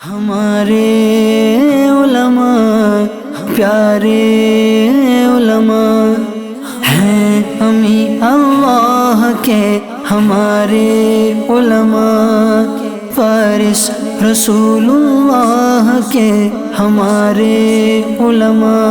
ہمارے علماء پیارے علماء ہیں، ہمیں اللہ کے ہمارے علماء، فارس رسول اللہ کے ہمارے علماء،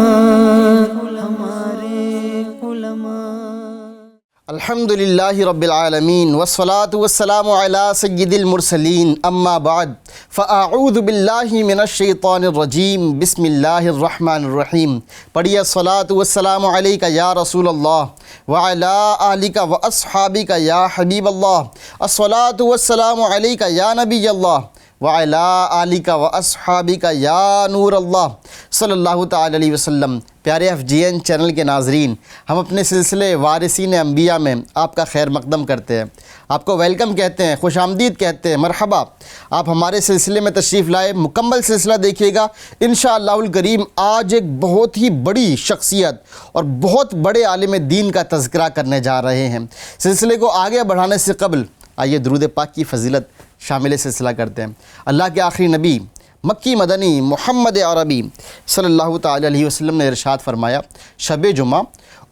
الحمدللہ رب العالمین والصلاة والسلام علی سید المرسلین، اما بعد فاعوذ باللہ من الشیطان الرجیم، بسم اللہ الرحمن الرحیم۔ پڑھیے الصلاة والسلام علیکہ یا رسول اللہ وعلی آلکہ واصحابکہ یا حبیب اللہ، الصلاة والسلام علیکہ یا نبی اللہ وعلی آلکہ واصحابکہ یا نور اللہ صلی اللہ تعالی علیہ وسلم۔ پیارے FGN چینل کے ناظرین، ہم اپنے سلسلے وارثین انبیاء میں آپ کا خیر مقدم کرتے ہیں، آپ کو ویلکم کہتے ہیں، خوش آمدید کہتے ہیں، مرحبا۔ آپ ہمارے سلسلے میں تشریف لائے، مکمل سلسلہ دیکھیے گا انشاءاللہ الکریم۔ آج ایک بہت ہی بڑی شخصیت اور بہت بڑے عالم دین کا تذکرہ کرنے جا رہے ہیں۔ سلسلے کو آگے بڑھانے سے قبل آئیے درود پاک کی فضیلت شامل سلسلہ کرتے ہیں۔ اللہ کے آخری نبی مکی مدنی محمد عربی صلی اللہ تعالی علیہ وسلم نے ارشاد فرمایا، شب جمعہ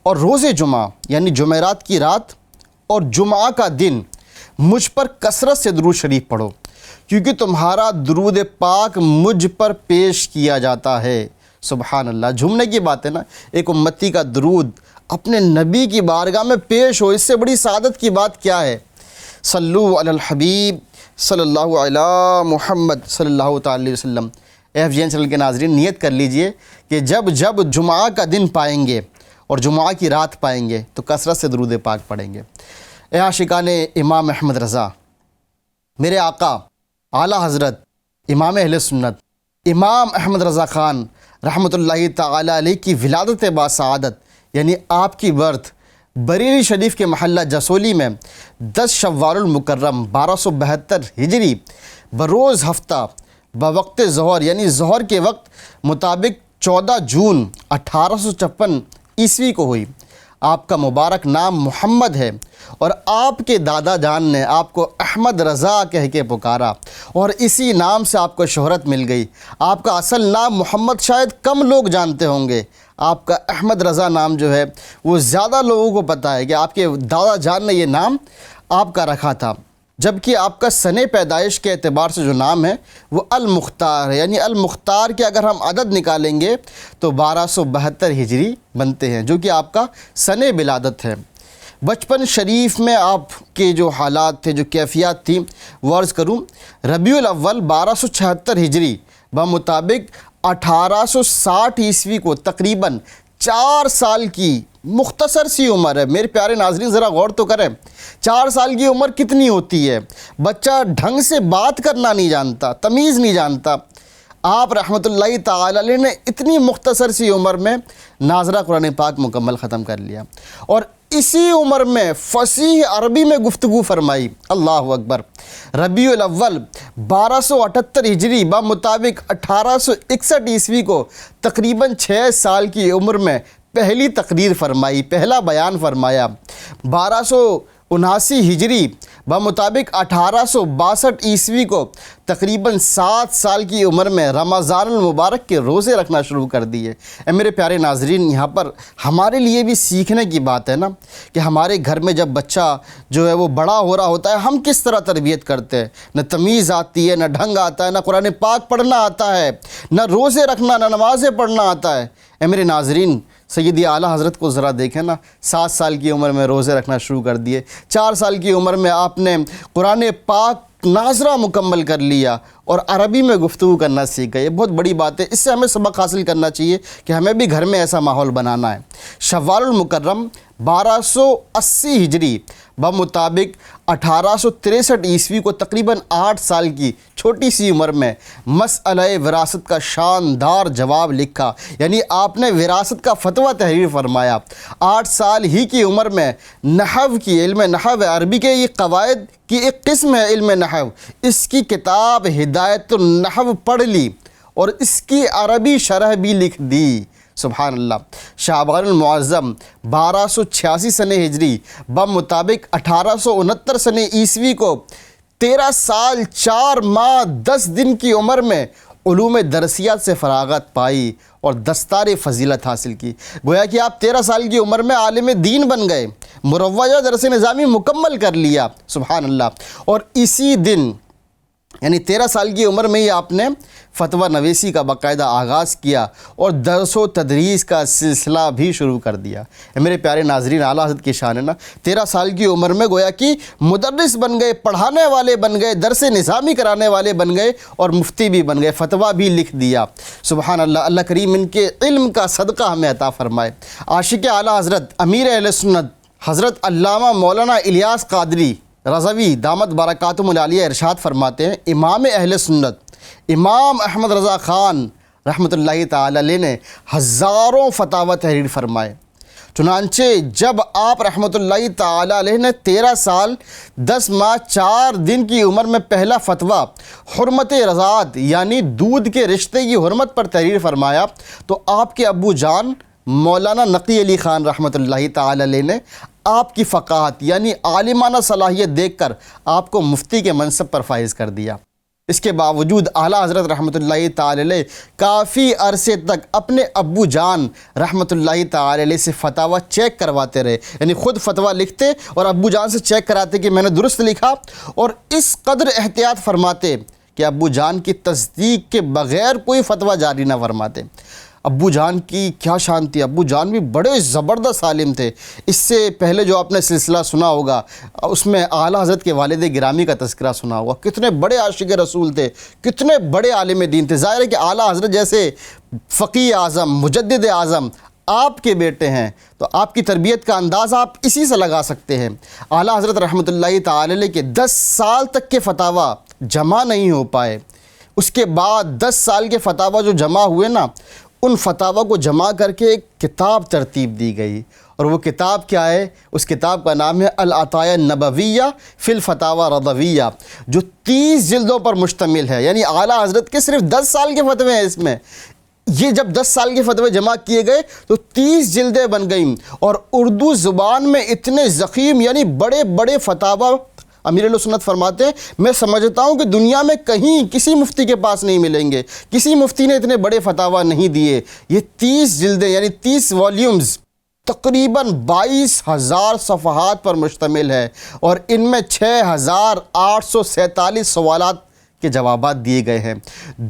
اور روز جمعہ یعنی جمعرات کی رات اور جمعہ کا دن مجھ پر کثرت سے درود شریف پڑھو، کیونکہ تمہارا درود پاک مجھ پر پیش کیا جاتا ہے۔ سبحان اللہ، جھومنے کی بات ہے نا، ایک امتی کا درود اپنے نبی کی بارگاہ میں پیش ہو، اس سے بڑی سعادت کی بات کیا ہے۔ صلو علی الحبیب صلی اللہ علی محمد صلی اللہ تعالی علیہ وسلم۔ FGN چینل کے ناظرین، نیت کر لیجئے کہ جب جمعہ کا دن پائیں گے اور جمعہ کی رات پائیں گے تو کثرت سے درود پاک پڑھیں گے۔ اے عاشقان امام احمد رضا، میرے آقا اعلیٰ حضرت امام اہل سنت امام احمد رضا خان رحمۃ اللہ تعالی علیہ کی ولادت باسعادت یعنی آپ کی برتھ بریلی شریف کے محلہ جسولی میں 10 شوال المکرم 1272 ہجری بروز ہفتہ بوقت ظہر یعنی ظہر کے وقت مطابق 14 جون 1856 عیسوی کو ہوئی۔ آپ کا مبارک نام محمد ہے اور آپ کے دادا جان نے آپ کو احمد رضا کہہ کے پکارا اور اسی نام سے آپ کو شہرت مل گئی۔ آپ کا اصل نام محمد شاید کم لوگ جانتے ہوں گے، آپ کا احمد رضا نام جو ہے وہ زیادہ لوگوں کو پتہ ہے کہ آپ کے دادا جان نے یہ نام آپ کا رکھا تھا، جبکہ آپ کا سن پیدائش کے اعتبار سے جو نام ہے وہ المختار ہے، یعنی المختار کے اگر ہم عدد نکالیں گے تو 1272 ہجری بنتے ہیں، جو کہ آپ کا سن ولادت ہے۔ بچپن شریف میں آپ کے جو حالات تھے، جو کیفیات تھیں، وہ عرض کروں، ربیع الاول 1276 ہجری بمطابق 1860 عیسوی کو تقریباً 4 سال کی مختصر سی عمر ہے۔ میرے پیارے ناظرین ذرا غور تو کریں، 4 سال کی عمر کتنی ہوتی ہے؟ بچہ ڈھنگ سے بات کرنا نہیں جانتا، تمیز نہیں جانتا۔ آپ رحمۃ اللہ تعالی علیہ نے اتنی مختصر سی عمر میں ناظرہ قرآن پاک مکمل ختم کر لیا اور اسی عمر میں فصیح عربی میں گفتگو فرمائی۔ اللہ اکبر۔ ربیع الاول 1278 ہجری بمطابق 1861 عیسوی کو تقریباً 6 سال کی عمر میں پہلی تقریر فرمائی، پہلا بیان فرمایا۔ 1279 ہجری بمطابق 1862 عیسوی کو تقریباً 7 سال کی عمر میں رمضان المبارک کے روزے رکھنا شروع کر دیے۔ اے میرے پیارے ناظرین، یہاں پر ہمارے لیے بھی سیکھنے کی بات ہے نا کہ ہمارے گھر میں جب بچہ جو ہے وہ بڑا ہو رہا ہوتا ہے، ہم کس طرح تربیت کرتے ہیں۔ نہ تمیز آتی ہے، نہ ڈھنگ آتا ہے، نہ قرآن پاک پڑھنا آتا ہے، نہ روزے رکھنا، نہ نمازیں پڑھنا آتا ہے۔ اے میرے ناظرین، سیدی اعلیٰ حضرت کو ذرا دیکھیں نا، 7 سال کی عمر میں روزے رکھنا شروع کر دیے، 4 سال کی عمر میں آپ نے قرآن پاک ناظرہ مکمل کر لیا اور عربی میں گفتگو کرنا سیکھ گئے۔ یہ بہت بڑی بات ہے، اس سے ہمیں سبق حاصل کرنا چاہیے کہ ہمیں بھی گھر میں ایسا ماحول بنانا ہے۔ شوال المکرم 1280 ہجری بمطابق 1863 عیسوی کو تقریباً 8 سال کی چھوٹی سی عمر میں مسئلہ وراثت کا شاندار جواب لکھا، یعنی آپ نے وراثت کا فتویٰ تحریر فرمایا۔ 8 سال ہی کی عمر میں نحو کی علم نحو عربی کے یہ قواعد کی ایک قسم ہے علم نحو، اس کی کتاب ہدایت النحو پڑھ لی اور اس کی عربی شرح بھی لکھ دی۔ سبحان اللہ۔ شعبان المعظم 1286 سن ہجری بمطابق 1869 سن عیسوی کو 13 سال 4 ماہ 10 دن کی عمر میں علوم درسیات سے فراغت پائی اور دستار فضیلت حاصل کی۔ گویا کہ آپ 13 سال کی عمر میں عالم دین بن گئے، مروجہ درس نظامی مکمل کر لیا، سبحان اللہ۔ اور اسی دن یعنی 13 سال کی عمر میں ہی آپ نے فتویٰ نویسی کا باقاعدہ آغاز کیا اور درس و تدریس کا سلسلہ بھی شروع کر دیا۔ میرے پیارے ناظرین، اعلیٰ حضرت کی شان ہے نا، 13 سال کی عمر میں گویا کہ مدرس بن گئے، پڑھانے والے بن گئے، درس نظامی کرانے والے بن گئے اور مفتی بھی بن گئے، فتویٰ بھی لکھ دیا، سبحان اللہ۔ اللہ کریم ان کے علم کا صدقہ ہمیں عطا فرمائے۔ عاشق اعلیٰ حضرت امیر اہل سنت حضرت علامہ مولانا الیاس قادری رضوی دامت برکاتہم العالیہ ارشاد فرماتے ہیں، امام اہل سنت امام احمد رضا خان رحمۃ اللہ تعالی علیہ نے ہزاروں فتاوی تحریر فرمائے۔ چنانچہ جب آپ رحمۃ اللہ تعالی علیہ نے 13 سال 10 ماہ 4 دن کی عمر میں پہلا فتویٰ حرمت رضاعت یعنی دودھ کے رشتے کی حرمت پر تحریر فرمایا تو آپ کے ابو جان مولانا نقی علی خان رحمۃ اللہ تعالی علیہ نے آپ کی فقاہت یعنی عالمانہ صلاحیت دیکھ کر آپ کو مفتی کے منصب پر فائز کر دیا۔ اس کے باوجود اعلیٰ حضرت رحمۃ اللہ تعالی علیہ کافی عرصے تک اپنے ابو جان رحمۃ اللہ تعالی علیہ سے فتاویٰ چیک کرواتے رہے، یعنی خود فتویٰ لکھتے اور ابو جان سے چیک کراتے کہ میں نے درست لکھا، اور اس قدر احتیاط فرماتے کہ ابو جان کی تصدیق کے بغیر کوئی فتویٰ جاری نہ فرماتے۔ ابو جان کی کیا شان تھی، ابو جان بھی بڑے زبردست عالم تھے۔ اس سے پہلے جو آپ نے سلسلہ سنا ہوگا اس میں اعلیٰ حضرت کے والد گرامی کا تذکرہ سنا ہوگا، کتنے بڑے عاشق رسول تھے، کتنے بڑے عالم دین تھے۔ ظاہر ہے کہ اعلیٰ حضرت جیسے فقیہ اعظم مجدد اعظم آپ کے بیٹے ہیں تو آپ کی تربیت کا انداز آپ اسی سے لگا سکتے ہیں۔ اعلیٰ حضرت رحمۃ اللہ تعالی علیہ کے 10 سال تک کے فتاویٰ جمع نہیں ہو پائے۔ اس کے بعد 10 سال کے فتاویٰ جو جمع ہوئے نا، ان فتاویٰ کو جمع کر کے ایک کتاب ترتیب دی گئی، اور وہ کتاب کیا ہے؟ اس کتاب کا نام ہے العطایہ النبویہ فی الفتاوی رضویہ، جو 30 جلدوں پر مشتمل ہے۔ یعنی اعلیٰ حضرت کے صرف 10 سال کے فتوے ہیں اس میں۔ یہ جب 10 سال کے فتوے جمع کیے گئے تو 30 جلدیں بن گئیں، اور اردو زبان میں اتنے ضخیم یعنی بڑے بڑے فتاویٰ امیر اہل سنت فرماتے ہیں میں سمجھتا ہوں کہ دنیا میں کہیں کسی مفتی کے پاس نہیں ملیں گے، کسی مفتی نے اتنے بڑے فتاویٰ نہیں دیے۔ یہ 30 جلدیں یعنی 30 والیومز تقریباً 22,000 صفحات پر مشتمل ہے، اور ان میں 6,847 سوالات کے جوابات دیے گئے ہیں۔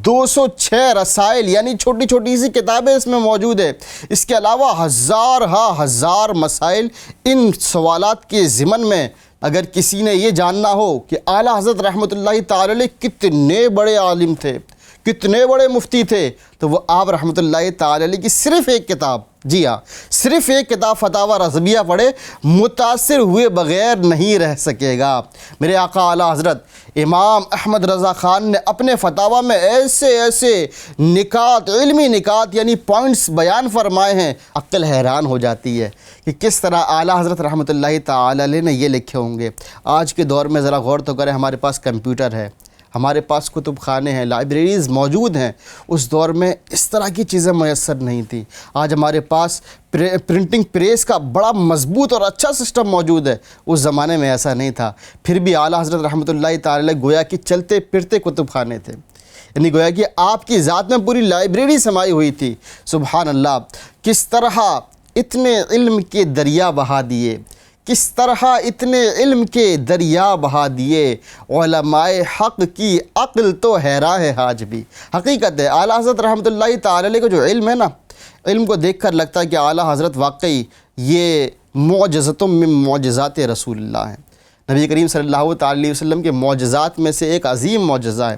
206 رسائل یعنی چھوٹی چھوٹی سی کتابیں اس میں موجود ہیں۔ اس کے علاوہ ہزار مسائل ان سوالات کے ضمن میں۔ اگر کسی نے یہ جاننا ہو کہ اعلیٰ حضرت رحمۃ اللہ تعالی علیہ کتنے بڑے عالم تھے، کتنے بڑے مفتی تھے، تو وہ آپ رحمۃ اللہ تعالی علیہ کی صرف ایک کتاب، جی ہاں صرف ایک کتاب فتاوی رضویہ پڑھے متاثر ہوئے بغیر نہیں رہ سکے گا۔ میرے آقا اعلیٰ حضرت امام احمد رضا خان نے اپنے فتاویٰ میں ایسے نکات، علمی نکات یعنی پوائنٹس بیان فرمائے ہیں، عقل حیران ہو جاتی ہے کہ کس طرح اعلیٰ حضرت رحمۃ اللہ تعالی علیہ نے یہ لکھے ہوں گے۔ آج کے دور میں ذرا غور تو کریں، ہمارے پاس کمپیوٹر ہے، ہمارے پاس کتب خانے ہیں، لائبریریز موجود ہیں۔ اس دور میں اس طرح کی چیزیں میسر نہیں تھیں۔ آج ہمارے پاس پرنٹنگ پریس کا بڑا مضبوط اور اچھا سسٹم موجود ہے، اس زمانے میں ایسا نہیں تھا۔ پھر بھی اعلیٰ حضرت رحمۃ اللہ تعالی علیہ گویا کہ چلتے پھرتے کتب خانے تھے، یعنی گویا کہ آپ کی ذات میں پوری لائبریری سمائی ہوئی تھی۔ سبحان اللہ، کس طرح اتنے علم کے دریا بہا دیے، کس طرح اتنے علم کے دریا بہا دیے، علماء حق کی عقل تو حیران ہے آج بھی۔ حقیقت ہے اعلیٰ حضرت رحمۃ اللہ تعالی علیہ کا جو علم ہے نا، علم کو دیکھ کر لگتا ہے کہ اعلیٰ حضرت واقعی یہ معجزۃ من معجزات رسول اللہ ہیں، نبی کریم صلی اللہ تعالی علیہ وسلم کے معجزات میں سے ایک عظیم معجزہ ہے۔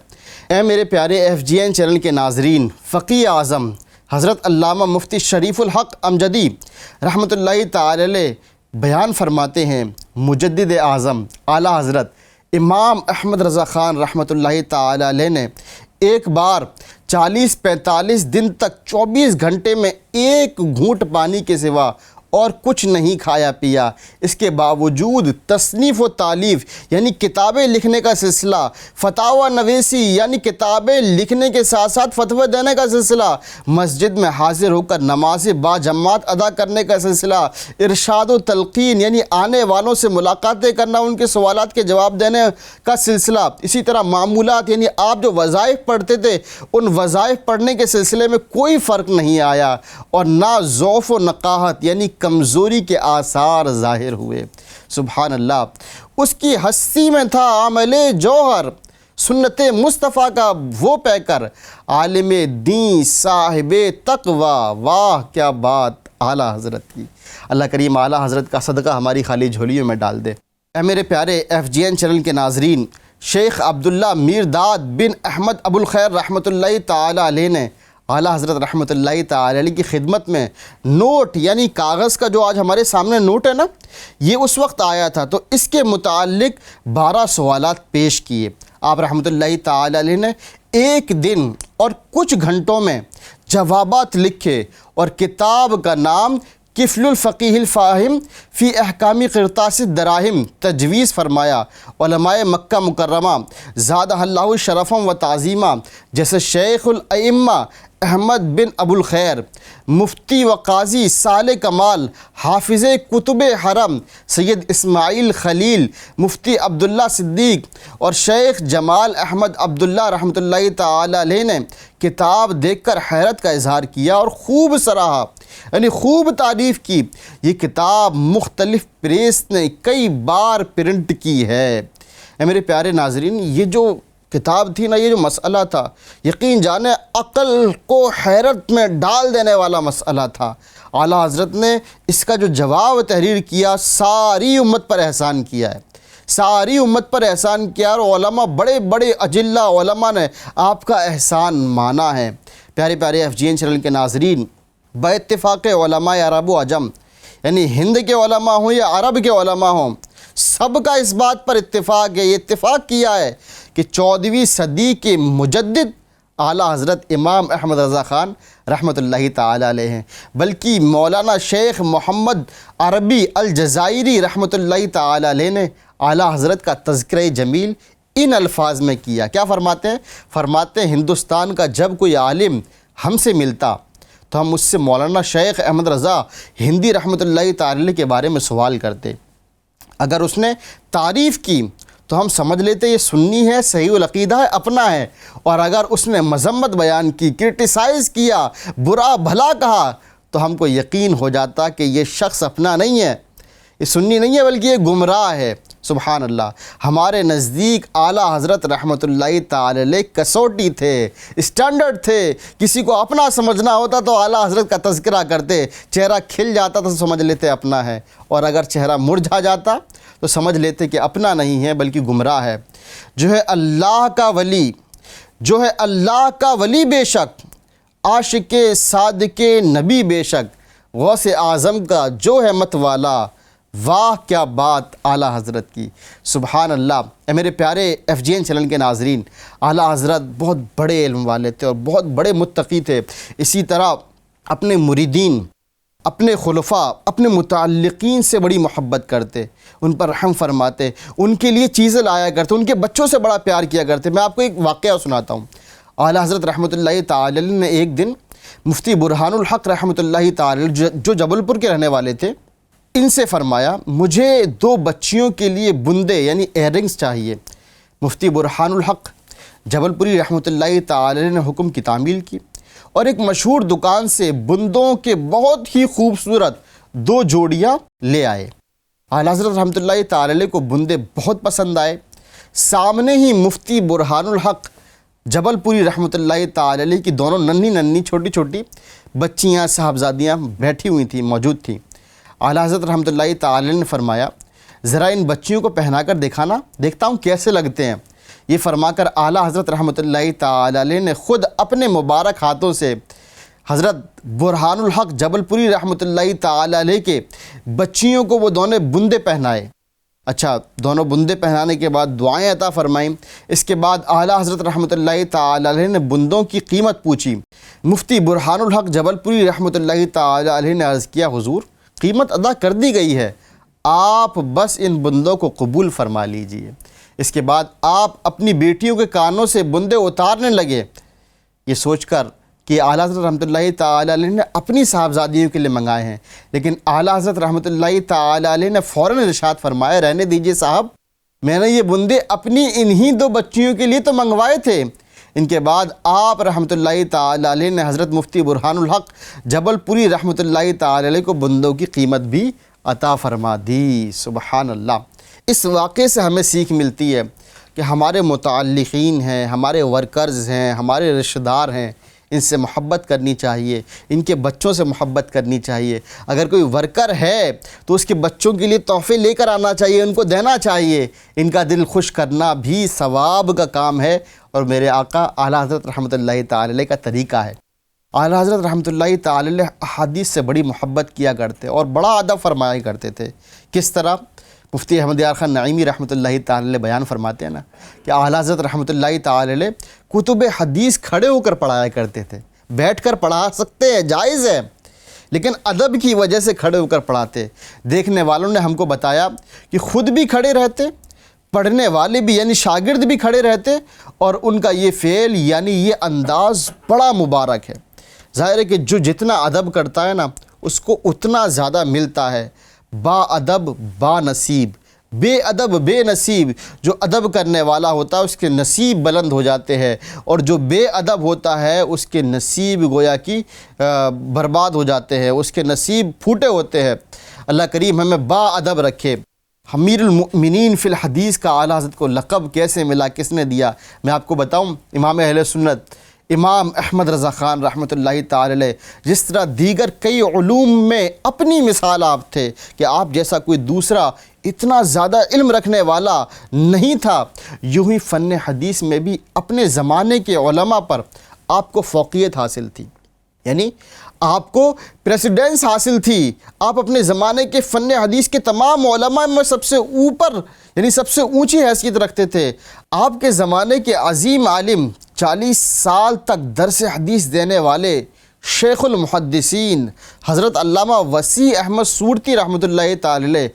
اے میرے پیارے FGN چینل کے ناظرین، فقیہ اعظم حضرت علامہ مفتی شریف الحق امجدی رحمۃ اللہ تعالی علیہ بیان فرماتے ہیں، مجدد اعظم اعلیٰ حضرت امام احمد رضا خان رحمۃ اللہ تعالی علیہ نے ایک بار 40-45 دن تک 24 گھنٹے میں ایک گھونٹ پانی کے سوا اور کچھ نہیں کھایا پیا، اس کے باوجود تصنیف و تالیف یعنی کتابیں لکھنے کا سلسلہ، فتاوی نویسی یعنی کتابیں لکھنے کے ساتھ ساتھ فتوے دینے کا سلسلہ، مسجد میں حاضر ہو کر نماز با جماعت ادا کرنے کا سلسلہ، ارشاد و تلقین یعنی آنے والوں سے ملاقاتیں کرنا، ان کے سوالات کے جواب دینے کا سلسلہ، اسی طرح معمولات یعنی آپ جو وظائف پڑھتے تھے ان وظائف پڑھنے کے سلسلے میں کوئی فرق نہیں آیا، اور نہ ضعف و نقاہت یعنی کمزوری کے آثار ظاہر ہوئے۔ سبحان اللہ، اس کی ہستی میں تھا عمل جوہر، سنت مصطفیٰ کا وہ پیکر، عالم دین صاحب تقوی، واہ کیا بات اعلیٰ حضرت کی۔ اللہ کریم اعلیٰ حضرت کا صدقہ ہماری خالی جھولیوں میں ڈال دے۔ اے میرے پیارے FGN چینل کے ناظرین، شیخ عبداللہ میرداد بن احمد ابو الخیر رحمۃ اللہ تعالی علیہ نے اعلیٰ حضرت رحمۃ اللہ تعالی علیہ کی خدمت میں نوٹ یعنی کاغذ کا جو آج ہمارے سامنے نوٹ ہے نا، یہ اس وقت آیا تھا تو اس کے متعلق 12 سوالات پیش کیے۔ آپ رحمۃ اللہ تعالی علیہ نے ایک دن اور کچھ گھنٹوں میں جوابات لکھے، اور کتاب کا نام کفل الفقیہ الفاہم فی احکام قرطاس الدراہم تجویز فرمایا۔ علماء مکہ مکرمہ زادہ اللہ شرفا و تعظیمہ جیسے شیخ الائمہ احمد بن ابو الخیر، مفتی و قاضی صالح کمال، حافظ کتب حرم سید اسماعیل خلیل، مفتی عبداللہ صدیق اور شیخ جمال احمد عبداللہ رحمۃ اللہ تعالی علیہ نے کتاب دیکھ کر حیرت کا اظہار کیا اور خوب سراہا یعنی خوب تعریف کی۔ یہ کتاب مختلف پریس نے کئی بار پرنٹ کی ہے۔ اے میرے پیارے ناظرین، یہ جو کتاب تھی نا، یہ جو مسئلہ تھا، یقین جانے عقل کو حیرت میں ڈال دینے والا مسئلہ تھا۔ اعلیٰ حضرت نے اس کا جو جواب تحریر کیا، ساری امت پر احسان کیا ہے، ساری امت پر احسان کیا، اور علماء بڑے بڑے اجلہ علماء نے آپ کا احسان مانا ہے۔ پیارے پیارے FGN چینل کے ناظرین، با اتفاق علماء عرب و عجم یعنی ہند کے علماء ہوں یا عرب کے علماء ہوں، سب کا اس بات پر اتفاق ہے، یہ اتفاق کیا ہے کہ 14ویں صدی کے مجدد اعلیٰ حضرت امام احمد رضا خان رحمۃ اللہ تعالی علیہ ہیں، بلکہ مولانا شیخ محمد عربی الجزائری رحمۃ اللہ تعالی علیہ نے اعلیٰ حضرت کا تذکرہ جمیل ان الفاظ میں کیا۔ کیا فرماتے ہیں؟ فرماتے ہیں ہندوستان کا جب کوئی عالم ہم سے ملتا تو ہم اس سے مولانا شیخ احمد رضا ہندی رحمۃ اللہ تعالی علیہ کے بارے میں سوال کرتے، اگر اس نے تعریف کی تو ہم سمجھ لیتے یہ سنی ہے، صحیح العقیدہ ہے، اپنا ہے، اور اگر اس نے مذمت بیان کی، کرٹیسائز کیا، برا بھلا کہا، تو ہم کو یقین ہو جاتا کہ یہ شخص اپنا نہیں ہے، یہ سنی نہیں ہے بلکہ یہ گمراہ ہے۔ سبحان اللہ، ہمارے نزدیک اعلیٰ حضرت رحمۃ اللہ تعالی علیہ کسوٹی تھے، اسٹینڈرڈ تھے۔ کسی کو اپنا سمجھنا ہوتا تو اعلیٰ حضرت کا تذکرہ کرتے، چہرہ کھل جاتا تو سمجھ لیتے اپنا ہے، اور اگر چہرہ مرجھا جاتا تو سمجھ لیتے کہ اپنا نہیں ہے بلکہ گمراہ ہے۔ جو ہے اللہ کا ولی، جو ہے اللہ کا ولی بے شک، عاشق صادق نبی بے شک، غوث اعظم کا جو ہے مت والا، واہ کیا بات اعلیٰ حضرت کی۔ سبحان اللہ۔ اے میرے پیارے FGN چینل کے ناظرین، اعلیٰ حضرت بہت بڑے علم والے تھے اور بہت بڑے متقی تھے، اسی طرح اپنے مریدین، اپنے خلفاء، اپنے متعلقین سے بڑی محبت کرتے، ان پر رحم فرماتے، ان کے لیے چیزیں لایا کرتے، ان کے بچوں سے بڑا پیار کیا کرتے۔ میں آپ کو ایک واقعہ سناتا ہوں۔ اعلیٰ حضرت رحمۃ اللہ تعالی علیہ نے ایک دن مفتی برہان الحق رحمۃ اللہ تعالی علیہ جو جبل پور کے رہنے والے تھے، ان سے فرمایا مجھے 2 بچیوں کے لیے بندے یعنی ایئرنگز چاہیے۔ مفتی برہان الحق جبل پوری رحمۃ اللہ تعالی علیہ نے حکم کی تعمیل کی، اور ایک مشہور دکان سے بندوں کے بہت ہی خوبصورت 2 جوڑیاں لے آئے۔ اعلیٰ حضرت رحمۃ اللہ تعالی علیہ کو بندے بہت پسند آئے۔ سامنے ہی مفتی برہان الحق جبل پوری رحمۃ اللہ تعالی علیہ کی دونوں ننھی چھوٹی چھوٹی بچیاں صاحبزادیاں بیٹھی ہوئی تھیں، موجود تھیں۔ اعلیٰ حضرت رحمۃ اللہ تعالی علیہ نے فرمایا ذرا ان بچیوں کو پہنا کر دکھانا، دیکھتا ہوں کیسے لگتے ہیں۔ یہ فرما کر اعلیٰ حضرت رحمۃ اللہ تعالی علیہ نے خود اپنے مبارک ہاتھوں سے حضرت برہان الحق جبل پوری رحمۃ اللہ تعالی علیہ کے بچیوں کو وہ دونوں بندے پہنائے۔ اچھا، دونوں بندے پہنانے کے بعد دعائیں عطا فرمائیں۔ اس کے بعد اعلیٰ حضرت رحمۃ اللہ تعالی علیہ نے بندوں کی قیمت پوچھی۔ مفتی برہان الحق جبل پوری رحمۃ اللہ تعالی علیہ نے عرض کیا حضور قیمت ادا کر دی گئی ہے، آپ بس ان بندوں کو قبول فرما لیجئے۔ اس کے بعد آپ اپنی بیٹیوں کے کانوں سے بندے اتارنے لگے، یہ سوچ کر کہ اعلیٰ حضرت رحمۃ اللہ تعالی علیہ نے اپنی صاحبزادیوں کے لیے منگائے ہیں، لیکن اعلیٰ حضرت رحمۃ اللہ تعالی علیہ نے فوراً ارشاد فرمایا، رہنے دیجئے صاحب، میں نے یہ بندے اپنی انہی 2 بچیوں کے لیے تو منگوائے تھے۔ ان کے بعد آپ رحمۃ اللہ تعالی علیہ نے حضرت مفتی برہان الحق جبل پوری رحمۃ اللہ تعالی علیہ کو بندوں کی قیمت بھی عطا فرما دی۔ سبحان اللہ۔ اس واقعے سے ہمیں سیکھ ملتی ہے کہ ہمارے متعلقین ہیں، ہمارے ورکرز ہیں، ہمارے رشتہ دار ہیں، ان سے محبت کرنی چاہیے، ان کے بچوں سے محبت کرنی چاہیے۔ اگر کوئی ورکر ہے تو اس کے بچوں کے لیے تحفے لے کر آنا چاہیے، ان کو دینا چاہیے، ان کا دل خوش کرنا بھی ثواب کا کام ہے، اور میرے آقا اعلیٰ حضرت رحمۃ اللہ تعالی علیہ کا طریقہ ہے۔ اعلیٰ حضرت رحمۃ اللہ تعالی علیہ احادیث سے بڑی محبت کیا کرتے اور بڑا ادب فرمایا کرتے تھے۔ کس طرح؟ مفتی احمد یار خان نعیمی رحمۃ اللہ تعالی علیہ بیان فرماتے ہیں نا کہ اعلیٰ حضرت رحمۃ اللہ تعالی علیہ کتب حدیث کھڑے ہو کر پڑھایا کرتے تھے۔ بیٹھ کر پڑھا سکتے ہیں، جائز ہے، لیکن ادب کی وجہ سے کھڑے ہو کر پڑھاتے۔ دیکھنے والوں نے ہم کو بتایا کہ خود بھی کھڑے رہتے، پڑھنے والے بھی یعنی شاگرد بھی کھڑے رہتے، اور ان کا یہ فعل یعنی یہ انداز بڑا مبارک ہے۔ ظاہر ہے کہ جو جتنا ادب کرتا ہے نا اس کو اتنا زیادہ ملتا ہے۔ با ادب با نصیب، بے ادب بے نصیب۔ جو ادب کرنے والا ہوتا ہے اس کے نصیب بلند ہو جاتے ہیں، اور جو بے ادب ہوتا ہے اس کے نصیب گویا کہ برباد ہو جاتے ہیں، اس کے نصیب پھوٹے ہوتے ہیں۔ اللہ کریم ہمیں با ادب رکھے۔ امیر المؤمنین فی الحدیث کا اعلیٰ حضرت کو لقب کیسے ملا، کس نے دیا؟ میں آپ کو بتاؤں، امام اہل سنت امام احمد رضا خان رحمۃ اللہ تعالی علیہ جس طرح دیگر کئی علوم میں اپنی مثال آپ تھے کہ آپ جیسا کوئی دوسرا اتنا زیادہ علم رکھنے والا نہیں تھا، یوں ہی فن حدیث میں بھی اپنے زمانے کے علماء پر آپ کو فوقیت حاصل تھی، یعنی آپ کو پریسیڈنس حاصل تھی۔ آپ اپنے زمانے کے فن حدیث کے تمام علماء میں سب سے اوپر یعنی سب سے اونچی حیثیت رکھتے تھے۔ آپ کے زمانے کے عظیم عالم، 40 سال تک درس حدیث دینے والے شیخ المحدثین حضرت علامہ وسیع احمد صورتی رحمۃ اللہ تعالی علیہ،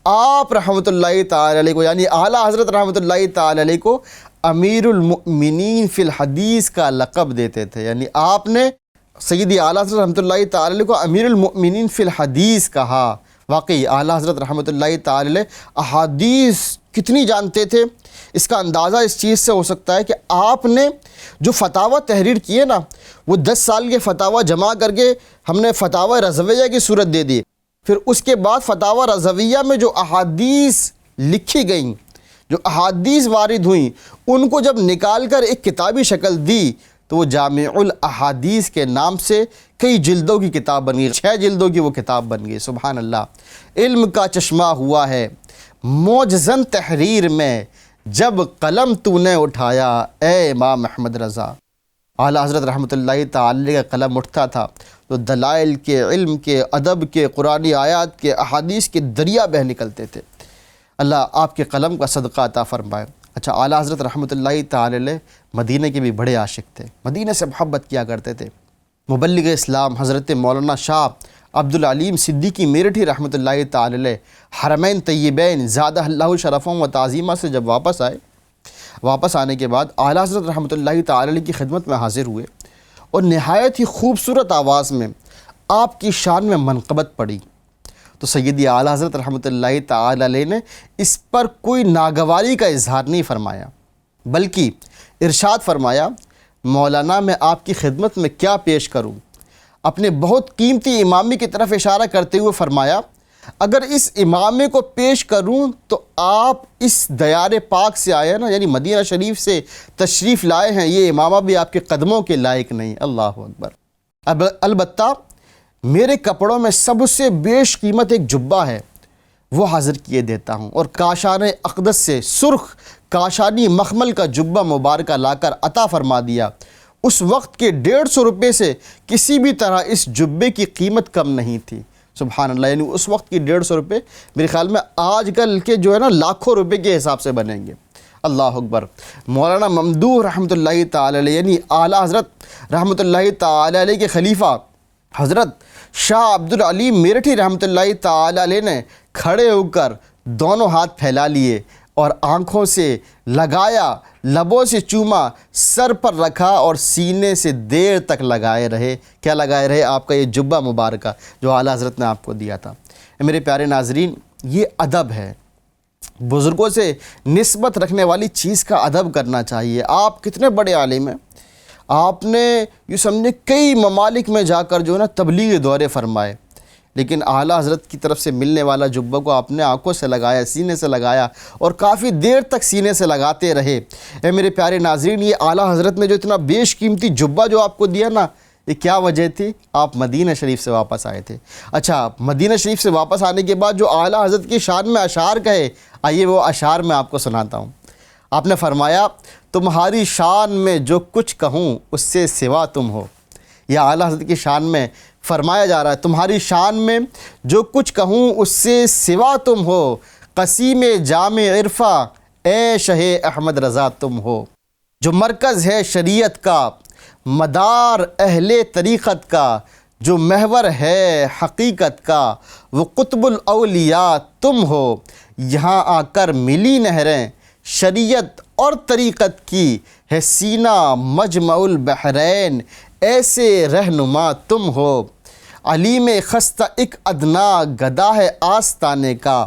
آپ رحمۃ اللہ تعالی علیہ کو یعنی اعلیٰ حضرت رحمۃ اللہ تعالی علیہ کو امیر المؤمنین فی الحدیث کا لقب دیتے تھے، یعنی آپ نے سیدی اعلیٰ حضرت رحمۃ اللہ تعالی علیہ کو امیر المؤمنین فی الحدیث کہا۔ واقعی اعلیٰ حضرت رحمۃ اللہ تعالی علیہ احادیث کتنی جانتے تھے، اس کا اندازہ اس چیز سے ہو سکتا ہے کہ آپ نے جو فتاویٰ تحریر کیے نا وہ 10 سال کے فتاویٰ جمع کر کے ہم نے فتاویٰ رضویہ کی صورت دے دی۔ پھر اس کے بعد فتاویٰ رضویہ میں جو احادیث لکھی گئیں، جو احادیث وارد ہوئیں، ان کو جب نکال کر ایک کتابی شکل دی تو وہ جامع الاحادیث کے نام سے کئی جلدوں کی کتاب بن گئی، 6 جلدوں کی وہ کتاب بن گئی۔ سبحان اللہ۔ علم کا چشمہ ہوا ہے معجزن تحریر میں، جب قلم تو نے اٹھایا اے امام احمد رضا۔ اعلیٰ حضرت رحمۃ اللہ تعالی کا قلم اٹھتا تھا تو دلائل کے، علم کے، ادب کے، قرآنی آیات کے، احادیث کے دریا بہہ نکلتے تھے۔ اللہ آپ کے قلم کا صدقہ عطا فرمائے۔ اچھا، اعلیٰ حضرت رحمۃ اللہ تعالی علیہ مدینہ کے بھی بڑے عاشق تھے، مدینہ سے محبت کیا کرتے تھے۔ مبلغ اسلام حضرت مولانا شاہ عبدالعلیم صدیقی میرٹھی رحمۃ اللہ تعالی علیہ حرمین طیبین زادہ اللہ شرفوں و تعظیمہ سے جب واپس آئے، واپس آنے کے بعد اعلیٰ حضرت رحمۃ اللہ تعالی علیہ کی خدمت میں حاضر ہوئے اور نہایت ہی خوبصورت آواز میں آپ کی شان میں منقبت پڑی تو سیدی اعلیٰ حضرت رحمۃ اللہ تعالی علیہ نے اس پر کوئی ناگواری کا اظہار نہیں فرمایا، بلکہ ارشاد فرمایا، مولانا میں آپ کی خدمت میں کیا پیش کروں؟ اپنے بہت قیمتی امامی کی طرف اشارہ کرتے ہوئے فرمایا، اگر اس امامے کو پیش کروں تو آپ اس دیار پاک سے آئے نا، یعنی مدینہ شریف سے تشریف لائے ہیں، یہ امامہ بھی آپ کے قدموں کے لائق نہیں۔ اللہ اکبر۔ البتہ میرے کپڑوں میں سب سے بیش قیمت ایک جبہ ہے، وہ حاضر کیے دیتا ہوں، اور کاشان اقدس سے سرخ کاشانی مخمل کا جبہ مبارکہ لا کر عطا فرما دیا۔ اس وقت کے 150 روپے سے کسی بھی طرح اس جبے کی قیمت کم نہیں تھی۔ سبحان اللہ، یعنی اس وقت کی 150 روپے میرے خیال میں آج کل کے جو ہے نا لاکھوں روپے کے حساب سے بنیں گے۔ اللہ اکبر۔ مولانا ممدوح رحمۃ اللہ تعالی علیہ یعنی اعلیٰ حضرت رحمۃ اللہ تعالی علیہ کے خلیفہ حضرت شاہ عبدالعلیم میرٹھی رحمۃ اللہ تعالی علیہ نے کھڑے ہو کر دونوں ہاتھ پھیلا لیے اور آنکھوں سے لگایا، لبوں سے چوما، سر پر رکھا اور سینے سے دیر تک لگائے رہے۔ کیا لگائے رہے؟ آپ کا یہ جبہ مبارکہ جو اعلیٰ حضرت نے آپ کو دیا تھا۔ میرے پیارے ناظرین، یہ ادب ہے، بزرگوں سے نسبت رکھنے والی چیز کا ادب کرنا چاہیے۔ آپ کتنے بڑے عالم ہیں، آپ نے یوں سمجھے کئی ممالک میں جا کر جو ہے نا تبلیغ دورے فرمائے، لیکن اعلیٰ حضرت کی طرف سے ملنے والا جبہ کو آپ نے آنکھوں سے لگایا، سینے سے لگایا اور کافی دیر تک سینے سے لگاتے رہے۔ اے میرے پیارے ناظرین، یہ اعلیٰ حضرت نے جو اتنا بیش قیمتی جبہ جو آپ کو دیا نا، یہ کیا وجہ تھی؟ آپ مدینہ شریف سے واپس آئے تھے۔ اچھا، مدینہ شریف سے واپس آنے کے بعد جو اعلیٰ حضرت کی شان میں اشعار کہے، آئیے وہ اشعار میں آپ کو سناتا ہوں۔ آپ نے فرمایا، تمہاری شان میں جو کچھ کہوں اس سے سوا تم ہو۔ یہ اعلیٰ حضرت کی شان میں فرمایا جا رہا ہے، تمہاری شان میں جو کچھ کہوں اس سے سوا تم ہو، قسیم جامع عرفہ اے شہ احمد رضا تم ہو۔ جو مرکز ہے شریعت کا، مدار اہل طریقت کا، جو محور ہے حقیقت کا، وہ قطب الاولیاء تم ہو۔ یہاں آ کر ملی نہریں شریعت اور طریقت کی، ہے سینہ مجمع البحرین ایسے رہنما تم ہو۔ علیم خستہ ایک ادنا گدا ہے آستانے کا،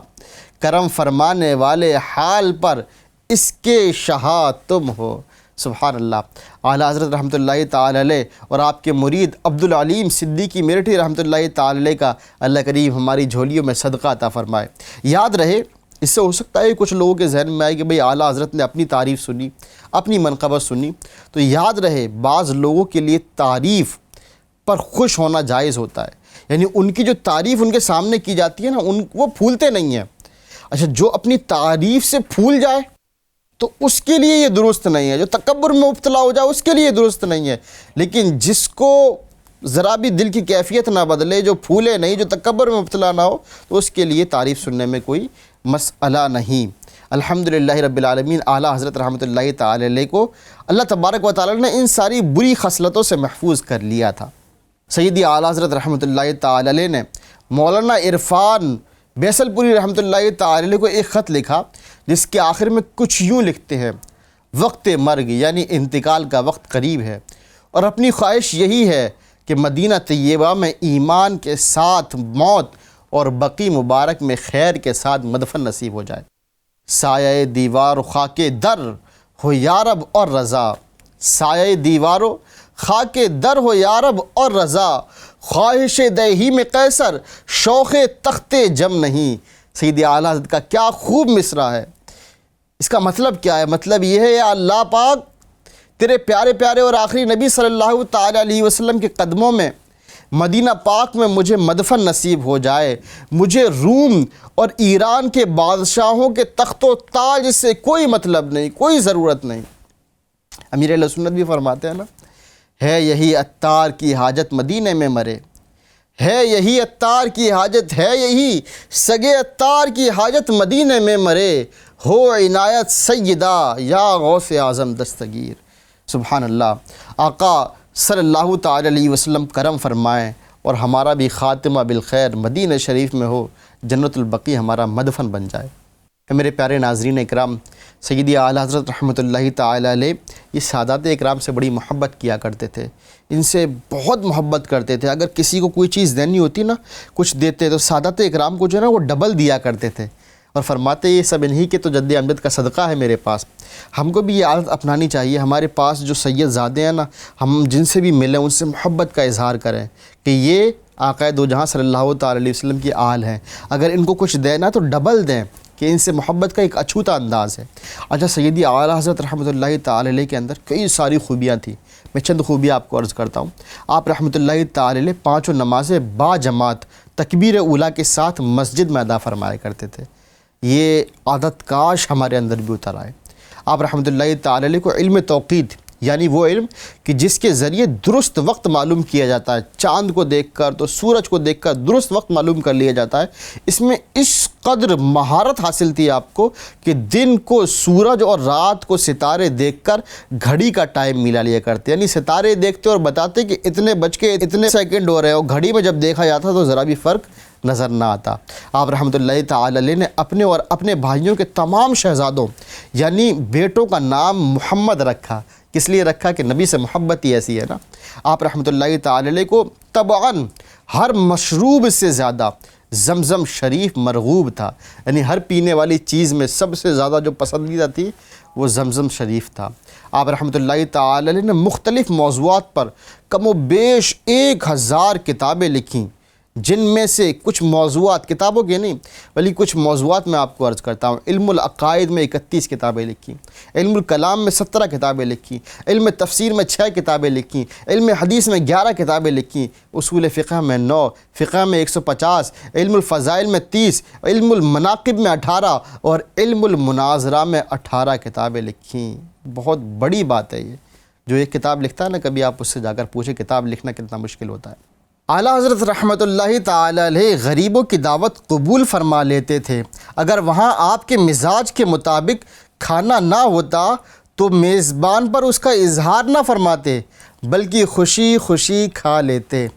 کرم فرمانے والے حال پر اس کے شہا تم ہو۔ سبحان اللہ۔ اعلیٰ حضرت رحمۃ اللہ تعالی علیہ اور آپ کے مرید عبدالعلیم صدیقی میرٹھی رحمۃ اللہ تعالی علیہ کا اللہ کریم ہماری جھولیوں میں صدقہ عطا فرمائے۔ یاد رہے، اس سے ہو سکتا ہے کچھ لوگوں کے ذہن میں آئے کہ بھئی اعلیٰ حضرت نے اپنی تعریف سنی، اپنی منقبت سنی، تو یاد رہے بعض لوگوں کے لیے تعریف پر خوش ہونا جائز ہوتا ہے، یعنی ان کی جو تعریف ان کے سامنے کی جاتی ہے نا، وہ پھولتے نہیں ہیں۔ اچھا، جو اپنی تعریف سے پھول جائے تو اس کے لیے یہ درست نہیں ہے، جو تکبر میں مبتلا ہو جائے اس کے لیے درست نہیں ہے، لیکن جس کو ذرا بھی دل کی کیفیت نہ بدلے، جو پھولے نہیں، جو تکبر میں مبتلا نہ ہو، تو اس کے لیے تعریف سننے میں کوئی مسئلہ نہیں۔ الحمدللہ رب العالمین، اعلیٰ حضرت رحمۃ اللہ تعالی علیہ کو اللہ تبارک و تعالی نے ان ساری بری خصلتوں سے محفوظ کر لیا تھا۔ سیدی اعلیٰ حضرت رحمۃ اللہ تعالی علیہ نے مولانا عرفان بیسل پوری رحمۃ اللہ تعالی علیہ کو ایک خط لکھا، جس کے آخر میں کچھ یوں لکھتے ہیں، وقت مرگ یعنی انتقال کا وقت قریب ہے، اور اپنی خواہش یہی ہے کہ مدینہ طیبہ میں ایمان کے ساتھ موت اور بقی مبارک میں خیر کے ساتھ مدفن نصیب ہو جائے۔ سایہ دیوار خاک در ہو یارب اور رضا، سایہ دیوارو خاک در ہو یارب اور رضا، خواہش دہی میں قیصر شوق تخت جم نہیں۔ سیدی اعلیٰ حضرت کا کیا خوب مصرع ہے۔ اس کا مطلب کیا ہے؟ مطلب یہ ہے، یا اللہ پاک تیرے پیارے پیارے اور آخری نبی صلی اللہ تعالی علیہ وسلم کے قدموں میں مدینہ پاک میں مجھے مدفن نصیب ہو جائے، مجھے روم اور ایران کے بادشاہوں کے تخت و تاج سے کوئی مطلب نہیں، کوئی ضرورت نہیں۔ امیر اہل سنت بھی فرماتے ہیں نا، ہے یہی عطار کی حاجت مدینے میں مرے، ہے یہی عطار کی حاجت، ہے یہی سگے عطار کی حاجت مدینے میں مرے، ہو عنایت سیدہ یا غوث اعظم دستگیر۔ سبحان اللہ۔ آقا صلی اللہ تعالی علیہ وسلم کرم فرمائیں اور ہمارا بھی خاتمہ بالخیر مدینہ شریف میں ہو، جنت البقیع ہمارا مدفن بن جائے۔ میرے پیارے ناظرین اکرام، سیدی اعلیٰ حضرت رحمۃ اللہ تعالی علیہ یہ سادات اکرام سے بڑی محبت کیا کرتے تھے، ان سے بہت محبت کرتے تھے۔ اگر کسی کو کوئی چیز دینی ہوتی نا، کچھ دیتے تو سادات اکرام کو جو ہے نا وہ ڈبل دیا کرتے تھے، اور فرماتے یہ سب انہی کے تو جد امجد کا صدقہ ہے میرے پاس۔ ہم کو بھی یہ عادت اپنانی چاہیے، ہمارے پاس جو سید زادے ہیں نا، ہم جن سے بھی ملیں ان سے محبت کا اظہار کریں کہ یہ آقا دو جہاں صلی اللہ تعالی علیہ وسلم کی آل ہیں، اگر ان کو کچھ دینا تو ڈبل دیں، کہ ان سے محبت کا ایک اچھوتا انداز ہے۔ اچھا، سیدی اعلیٰ حضرت رحمۃ اللہ تعالی علیہ کے اندر کئی ساری خوبیاں تھیں، میں چند خوبیاں آپ کو عرض کرتا ہوں۔ آپ رحمۃ اللہ تعالی علیہ پانچوں نمازیں با جماعت تکبیر اولیٰ کے ساتھ مسجد میں ادا فرمایا کرتے تھے۔ یہ عادت کاش ہمارے اندر بھی اتر آئے۔ آپ رحمۃ اللہ تعالی علیہ کو علم توقیت، یعنی وہ علم کہ جس کے ذریعے درست وقت معلوم کیا جاتا ہے، چاند کو دیکھ کر تو سورج کو دیکھ کر درست وقت معلوم کر لیا جاتا ہے، اس میں عشق قدر مہارت حاصل تھی آپ کو کہ دن کو سورج اور رات کو ستارے دیکھ کر گھڑی کا ٹائم ملا لیا کرتے، یعنی ستارے دیکھتے اور بتاتے کہ اتنے بج کے اتنے سیکنڈ ہو رہے ہیں، اور گھڑی میں جب دیکھا جاتا تو ذرا بھی فرق نظر نہ آتا۔ آپ رحمۃ اللہ تعالی علیہ نے اپنے اور اپنے بھائیوں کے تمام شہزادوں یعنی بیٹوں کا نام محمد رکھا۔ کس لیے رکھا؟ کہ نبی سے محبت ہی ایسی ہے نا۔ آپ رحمۃ اللہ تعالی علیہ کو طبعاً ہر مشروب سے زیادہ زمزم شریف مرغوب تھا، یعنی ہر پینے والی چیز میں سب سے زیادہ جو پسندیدہ تھی وہ زمزم شریف تھا۔ آپ رحمۃ اللہ تعالی علیہ نے مختلف موضوعات پر کم و بیش 1000 کتابیں لکھیں، جن میں سے کچھ موضوعات کتابوں کے نہیں بلکہ کچھ موضوعات میں آپ کو عرض کرتا ہوں۔ علم العقائد میں 31 کتابیں لکھیں، علم الکلام میں 17 کتابیں لکھیں، علم تفسیر میں 6 کتابیں لکھیں، علم حدیث میں 11 کتابیں لکھیں، اصول فقہ میں 9، فقہ میں 150، علم الفضائل میں 30، علم المناقب میں 18 اور علم المناظرہ میں 18 کتابیں لکھیں۔ بہت بڑی بات ہے یہ، جو ایک کتاب لکھتا ہے نا، کبھی آپ اس سے جا کر پوچھیں کتاب لکھنا کتنا مشکل ہوتا ہے۔ اعلیٰ حضرت رحمۃ اللہ تعالی علیہ غریبوں کی دعوت قبول فرما لیتے تھے۔ اگر وہاں آپ کے مزاج کے مطابق کھانا نہ ہوتا تو میزبان پر اس کا اظہار نہ فرماتے بلکہ خوشی خوشی کھا لیتے۔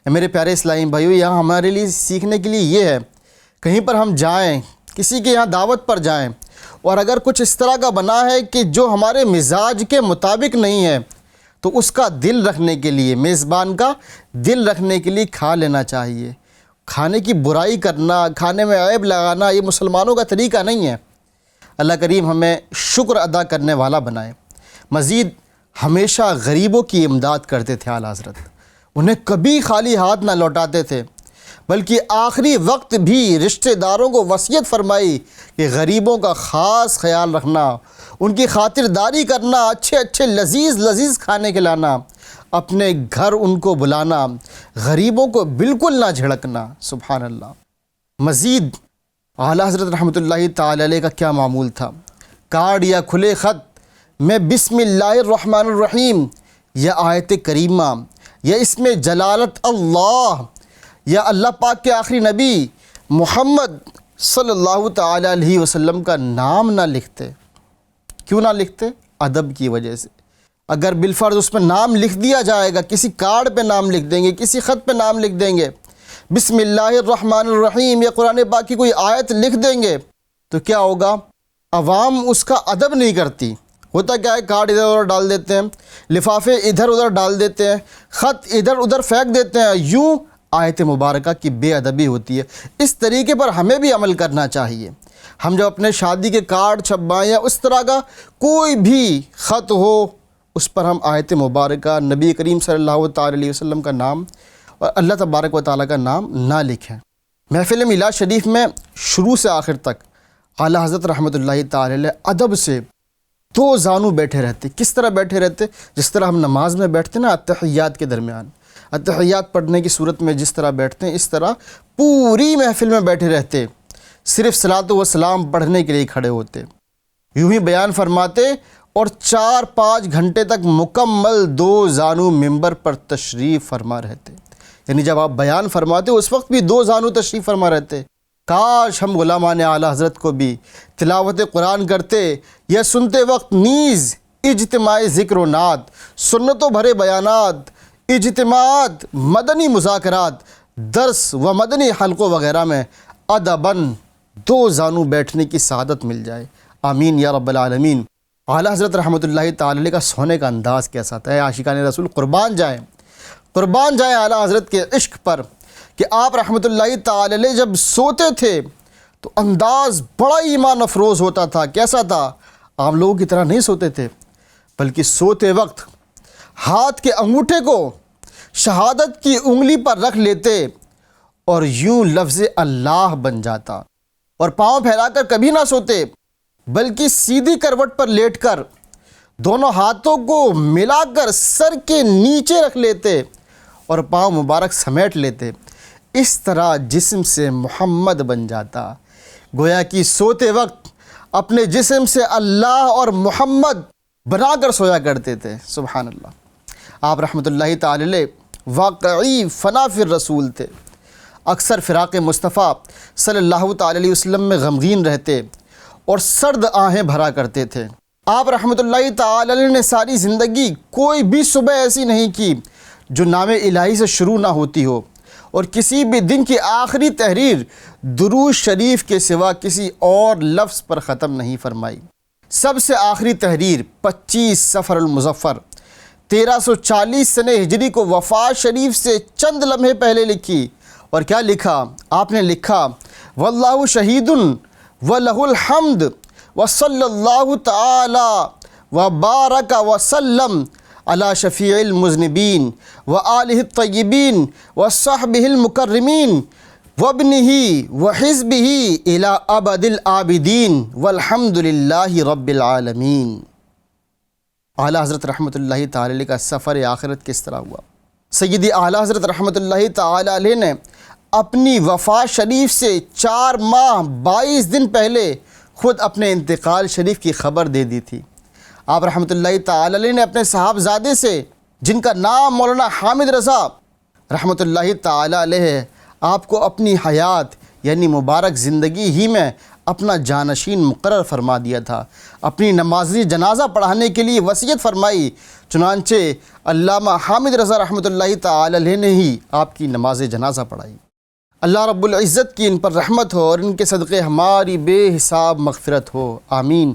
میرے پیارے اسلامی بھائیو، یہاں ہمارے لیے سیکھنے کے لیے یہ ہے، کہیں پر ہم جائیں، کسی کے یہاں دعوت پر جائیں، اور اگر کچھ اس طرح کا بنا ہے کہ جو ہمارے مزاج کے مطابق نہیں ہے تو اس کا دل رکھنے کے لیے، میزبان کا دل رکھنے کے لیے کھا لینا چاہیے۔ کھانے کی برائی کرنا، کھانے میں عیب لگانا، یہ مسلمانوں کا طریقہ نہیں ہے۔ اللہ کریم ہمیں شکر ادا کرنے والا بنائے۔ مزید ہمیشہ غریبوں کی امداد کرتے تھے اعلیٰ حضرت، انہیں کبھی خالی ہاتھ نہ لوٹاتے تھے، بلکہ آخری وقت بھی رشتہ داروں کو وصیت فرمائی کہ غریبوں کا خاص خیال رکھنا، ان کی خاطرداری کرنا، اچھے اچھے لذیذ کھانے کھلانا، اپنے گھر ان کو بلانا، غریبوں کو بالکل نہ جھڑکنا۔ سبحان اللہ۔ مزید اعلیٰ حضرت رحمۃ اللہ تعالی علیہ کا کیا معمول تھا؟ کارڈ یا کھلے خط میں بسم اللہ الرحمن الرحیم یا آیت کریمہ یا اس میں جلالت اللہ یا اللہ پاک کے آخری نبی محمد صلی اللہ تعالی علیہ وسلم کا نام نہ لکھتے۔ کیوں نہ لکھتے؟ ادب کی وجہ سے۔ اگر بالفرض اس پہ نام لکھ دیا جائے گا، کسی کارڈ پہ نام لکھ دیں گے، کسی خط پہ نام لکھ دیں گے، بسم اللہ الرحمن الرحیم یا قرآن پاک کی کوئی آیت لکھ دیں گے، تو کیا ہوگا؟ عوام اس کا ادب نہیں کرتی۔ ہوتا کیا ہے، کارڈ ادھر ادھر ڈال دیتے ہیں، لفافے ادھر ادھر ڈال دیتے ہیں، خط ادھر ادھر پھینک دیتے ہیں، یوں آیت مبارکہ کی بے ادبی ہوتی ہے۔ اس طریقے پر ہمیں بھی عمل کرنا چاہیے۔ ہم جب اپنے شادی کے کارڈ چھپوائیں یا اس طرح کا کوئی بھی خط ہو، اس پر ہم آیت مبارکہ، نبی کریم صلی اللہ تعالی علیہ وسلم کا نام اور اللہ تبارک و تعالیٰ کا نام نہ لکھیں۔ محفل میلاد شریف میں شروع سے آخر تک اعلیٰ حضرت رحمۃ اللہ تعالی علیہ ادب سے 2 زانو بیٹھے رہتے۔ کس طرح بیٹھے رہتے؟ جس طرح ہم نماز میں بیٹھتے نا، اتحیات کے درمیان، اتحیات پڑھنے کی صورت میں جس طرح بیٹھتے ہیں، اس طرح پوری محفل میں بیٹھے رہتے، صرف صلاۃ و سلام پڑھنے کے لیے کھڑے ہوتے، یوں ہی بیان فرماتے، اور 4-5 گھنٹے تک مکمل 2 زانو ممبر پر تشریف فرما رہتے۔ یعنی جب آپ بیان فرماتے اس وقت بھی 2 زانو تشریف فرما رہتے۔ کاش ہم غلامان اعلیٰ حضرت کو بھی تلاوت قرآن کرتے یا سنتے وقت نیز اجتماع ذکر و نعت، سنتوں بھرے بیانات، اجتماعات، مدنی مذاکرات، درس و مدنی حلقوں وغیرہ میں ادباً 2 زانو بیٹھنے کی سعادت مل جائے۔ آمین یا رب العالمین۔ اعلیٰ حضرت رحمۃ اللہ تعالی علیہ کا سونے کا انداز کیسا تھا؟ عاشقان رسول قربان جائیں اعلیٰ حضرت کے عشق پر کہ آپ رحمۃ اللہ تعالی علیہ جب سوتے تھے تو انداز بڑا ایمان افروز ہوتا تھا۔ کیسا تھا؟ عام لوگوں کی طرح نہیں سوتے تھے، بلکہ سوتے وقت ہاتھ کے انگوٹھے کو شہادت کی انگلی پر رکھ لیتے اور یوں لفظ اللہ بن جاتا، اور پاؤں پھیلا کر کبھی نہ سوتے بلکہ سیدھی کروٹ پر لیٹ کر دونوں ہاتھوں کو ملا کر سر کے نیچے رکھ لیتے اور پاؤں مبارک سمیٹ لیتے۔ اس طرح جسم سے محمد بن جاتا، گویا کہ سوتے وقت اپنے جسم سے اللہ اور محمد بنا کر سویا کرتے تھے۔ سبحان اللہ۔ آپ رحمۃ اللہ تعالی علیہ واقعی فنا فی الرسول تھے۔ اکثر فراق مصطفیٰ صلی اللہ تعالی علیہ وسلم میں غمگین رہتے اور سرد آہیں بھرا کرتے تھے۔ آپ رحمۃ اللہ تعالی علیہ نے ساری زندگی کوئی بھی صبح ایسی نہیں کی جو نام الہی سے شروع نہ ہوتی ہو، اور کسی بھی دن کی آخری تحریر درود شریف کے سوا کسی اور لفظ پر ختم نہیں فرمائی۔ سب سے آخری تحریر 25 صفر المظفر 1340 سنہ ہجری کو وفات شریف سے چند لمحے پہلے لکھی، اور کیا لکھا؟ آپ نے لکھا واللہ شہید وَلَهُ الْحَمْدُ وصلی اللہ تعالی وبارک وسلم علی شفیع المذنبین وآلہ الطیبین وصحبہ المکرمین وابنہ وحزبہ الی ابد العابدین والحمد للہ رب العالمین۔ اعلیٰ حضرت رحمۃ اللہ تعالی علیہ کا سفر آخرت کس طرح ہوا؟ سیدی اعلیٰ حضرت رحمۃ اللہ تعالی علیہ نے اپنی وفات شریف سے 4 ماہ 22 دن پہلے خود اپنے انتقال شریف کی خبر دے دی تھی۔ آپ رحمۃ اللہ تعالی علیہ نے اپنے صاحبزادے سے، جن کا نام مولانا حامد رضا رحمۃ اللہ تعالی علیہ ہے، آپ کو اپنی حیات یعنی مبارک زندگی ہی میں اپنا جانشین مقرر فرما دیا تھا۔ اپنی نماز جنازہ پڑھانے کے لیے وصیت فرمائی، چنانچہ علامہ حامد رضا رحمۃ اللہ تعالی علیہ نے ہی آپ کی نماز جنازہ پڑھائی۔ اللہ رب العزت کی ان پر رحمت ہو اور ان کے صدقے ہماری بے حساب مغفرت ہو، آمین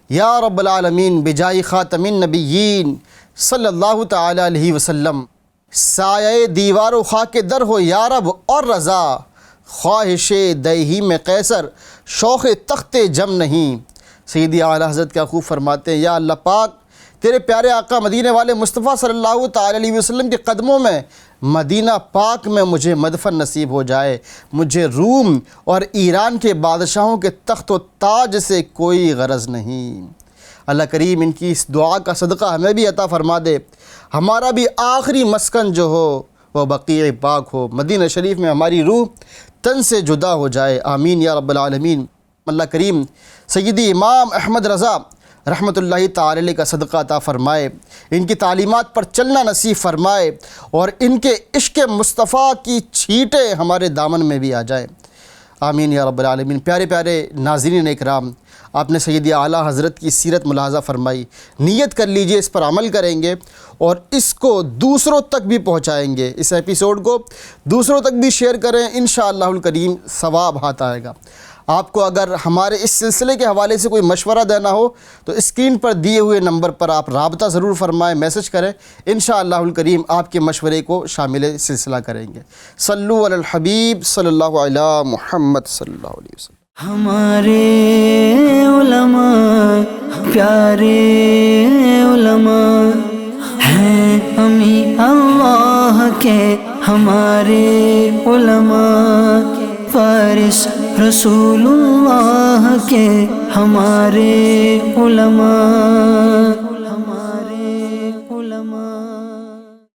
یا رب العالمین بجائے خاتم النبیین صلی اللہ تعالی علیہ وسلم۔ سایہ دیوار و خاک در ہو یا رب اور رضا، خواہش دیہی میں قیصر شوق تخت جم نہیں۔ سیدی اعلیٰ حضرت کیا خوب فرماتے ہیں، یا اللہ پاک تیرے پیارے آقا مدینے والے مصطفیٰ صلی اللہ تعالی علیہ وسلم کے قدموں میں مدینہ پاک میں مجھے مدفن نصیب ہو جائے، مجھے روم اور ایران کے بادشاہوں کے تخت و تاج سے کوئی غرض نہیں۔ اللہ کریم ان کی اس دعا کا صدقہ ہمیں بھی عطا فرما دے، ہمارا بھی آخری مسکن جو ہو وہ بقیع پاک ہو، مدینہ شریف میں ہماری روح تن سے جدا ہو جائے، آمین یا رب العالمین۔ اللہ کریم سیدی امام احمد رضا رحمۃ اللہ تعالی علیہ کا صدقہ عطا فرمائے، ان کی تعلیمات پر چلنا نصیب فرمائے، اور ان کے عشق مصطفیٰ کی چھینٹیں ہمارے دامن میں بھی آ جائیں، آمین یا رب العالمین۔ پیارے پیارے ناظرین اکرام، آپ نے سیدی اعلیٰ حضرت کی سیرت ملاحظہ فرمائی، نیت کر لیجئے اس پر عمل کریں گے اور اس کو دوسروں تک بھی پہنچائیں گے، اس ایپیسوڈ کو دوسروں تک بھی شیئر کریں، انشاءاللہ الکریم ثواب ہاتھ آئے گا۔ آپ کو اگر ہمارے اس سلسلے کے حوالے سے کوئی مشورہ دینا ہو تو اسکرین پر دیے ہوئے نمبر پر آپ رابطہ ضرور فرمائیں، میسج کریں، انشاءاللہ الکریم آپ کے مشورے کو شامل سلسلہ کریں گے۔ صلو علی الحبیب صلی اللہ علی محمد صلی اللہ علیہ وسلم۔ ہمارے علماء پیارے علماء ہیں، ہمیں اللہ کے ہمارے علماء، فارس رسول اللہ کے ہمارے علماء۔